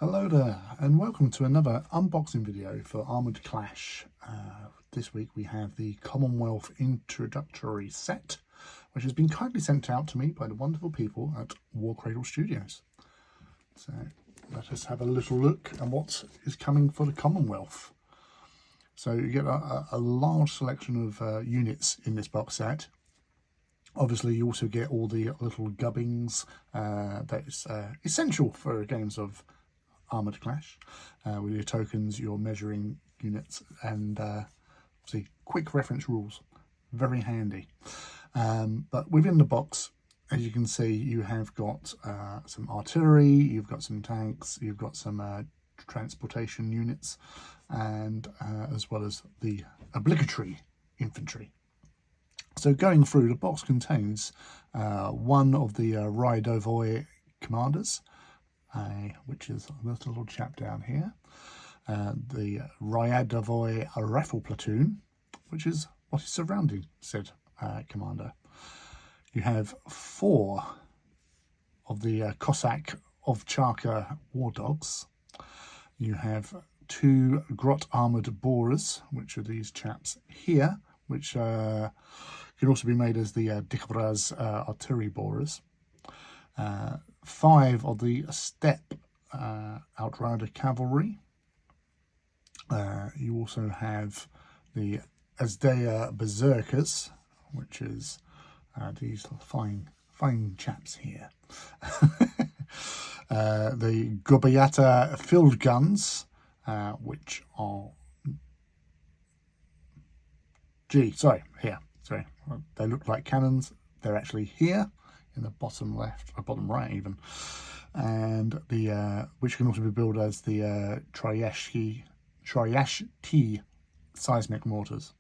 Hello there and welcome to another unboxing video for Armoured Clash. This week we have the Commonwealth Introductory Set, which has been kindly sent out to me by the wonderful people at Warcradle Studios. So let us have a little look at what is coming for the Commonwealth. So you get a large selection of units in this box set. Obviously you also get all the little gubbings that is essential for games of Armoured Clash, with your tokens, your measuring units, and see, quick reference rules. Very handy. But within the box, as you can see, you have got some artillery, you've got some tanks, you've got some transportation units, and as well as the obligatory infantry. So going through, the box contains one of the Ryadovoy commanders, which is this little chap down here, the Ryadovoy rifle platoon, which is what is surrounding said commander. You have 4 of the Cossack Ovcharka war dogs. You have 2 Grot armoured borers, which are these chaps here, which can also be made as the Dikvraz artillery borers. 5 of the steppe outrider cavalry. You also have the Azdeya berserkers, which is these fine chaps here. The Gobayata field guns, which are they look like cannons. They're actually here in the bottom left, or bottom right even, and the which can also be billed as the Trieste seismic mortars.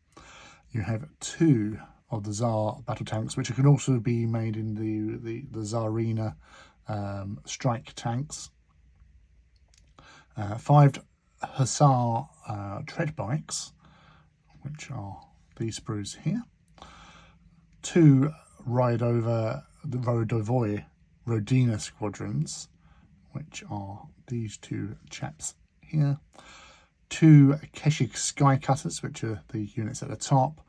You have 2 of the Tsar battle tanks, which can also be made in the Tsarina strike tanks. 5 Hussar tread bikes, which are these sprues here. 2 Ryadovoy Rodina squadrons, which are these 2 chaps here. 2 Keshik sky cutters, which are the units at the top,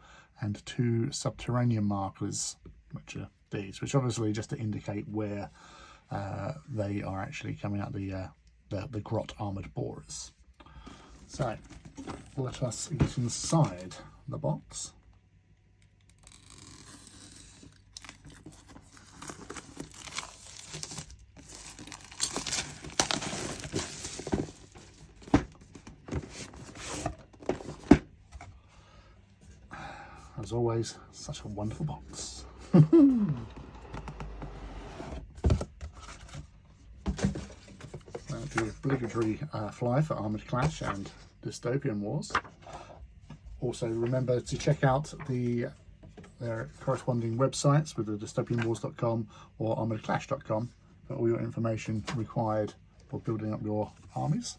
and 2 subterranean markers, which are these, which obviously just to indicate where they are actually coming out, the Grot armoured borers. So let us get inside the box. As always, such a wonderful box. The obligatory fly for Armoured Clash and Dystopian Wars. Also remember to check out their corresponding websites with the dystopianwars.com or armouredclash.com for all your information required for building up your armies.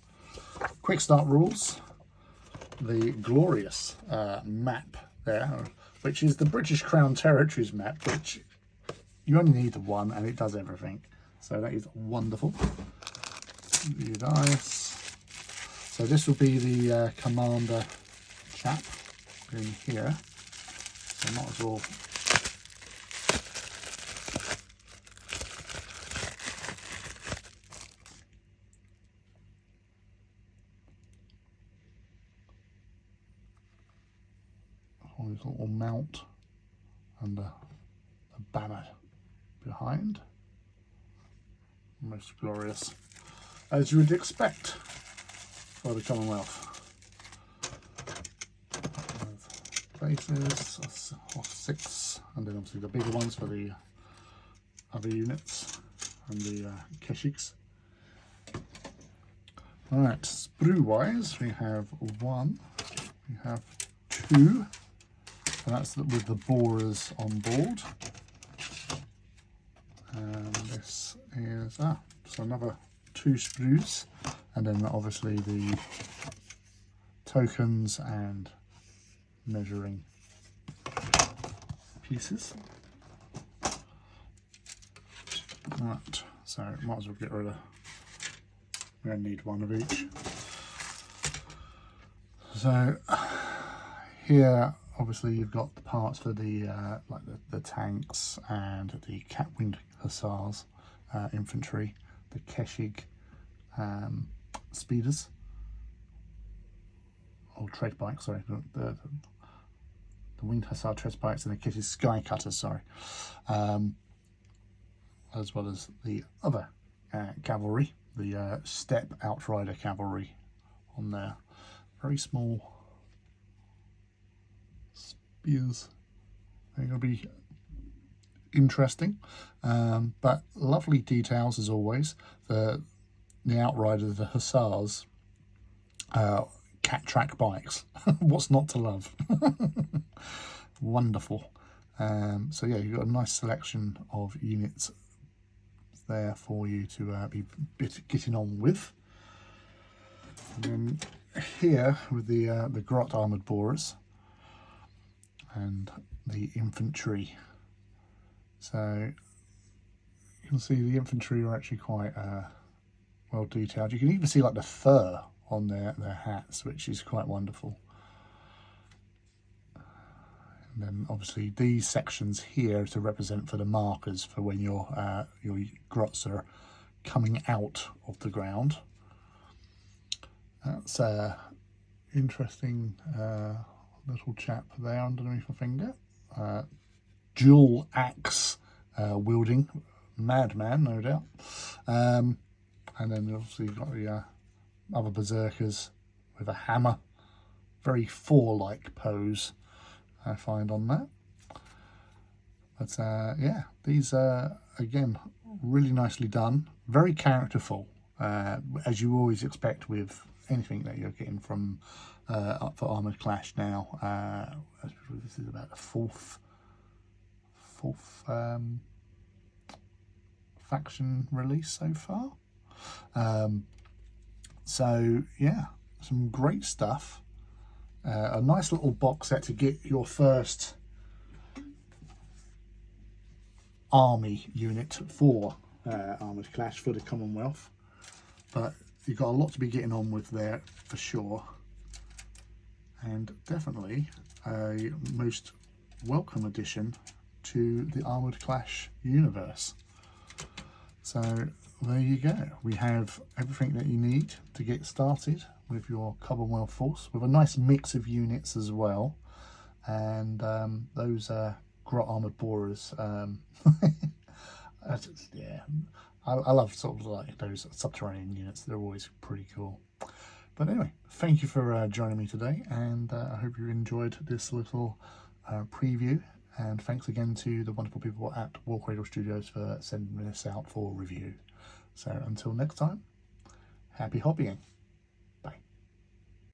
Quick start rules. The glorious map there, which is the British Crown Territories map, which you only need the one and it does everything. So that is wonderful. The dice. So this will be the commander chap in here. So might as well his little mount and the banner behind. Most glorious, as you would expect for the Commonwealth. Bases of 6, and then obviously the bigger ones for the other units and the Keshiks. Alright, sprue wise, we have 1, we have 2. And that's with the borers on board. And this is just another 2 sprues, and then obviously the tokens and measuring pieces. Right, so might as well get rid of We're going to need one of each. So here, obviously, you've got the parts for the like the tanks and the cat-winged hussars, infantry, the Keshig speeders, or tread bikes. Sorry, the winged hussar tread bikes and the Keshig sky cutters. Sorry, as well as the other cavalry, the steppe outrider cavalry on there. Very small spears. They're going to be interesting, but lovely details as always. The outrider, the hussars, cat track bikes. What's not to love? Wonderful. So yeah, you've got a nice selection of units there for you to be getting on with. And then here with the Grot armoured borers and the infantry. So you can see the infantry are actually quite well detailed. You can even see like the fur on their hats, which is quite wonderful. And then obviously these sections here to represent for the markers for when your grots are coming out of the ground. That's a interesting little chap there underneath my finger. Dual axe wielding madman, no doubt. And then obviously you've got the other berserkers with a hammer. Very Thor-like pose I find on that. But yeah, these are again really nicely done, very characterful, as you always expect with anything that you're getting from up for Armoured Clash now. This is about the fourth faction release so far. So yeah, some great stuff. A nice little box set to get your first army unit for Armoured Clash for the Commonwealth, but you've got a lot to be getting on with there for sure, and definitely a most welcome addition to the Armoured Clash universe. So there you go, we have everything that you need to get started with your Commonwealth force, with a nice mix of units as well, and those Grot armoured borers. Yeah, I love sort of like those subterranean units. They're always pretty cool. But anyway, thank you for joining me today, and I hope you enjoyed this little preview. And thanks again to the wonderful people at War Cradle Studios for sending this out for review. So until next time, happy hobbying.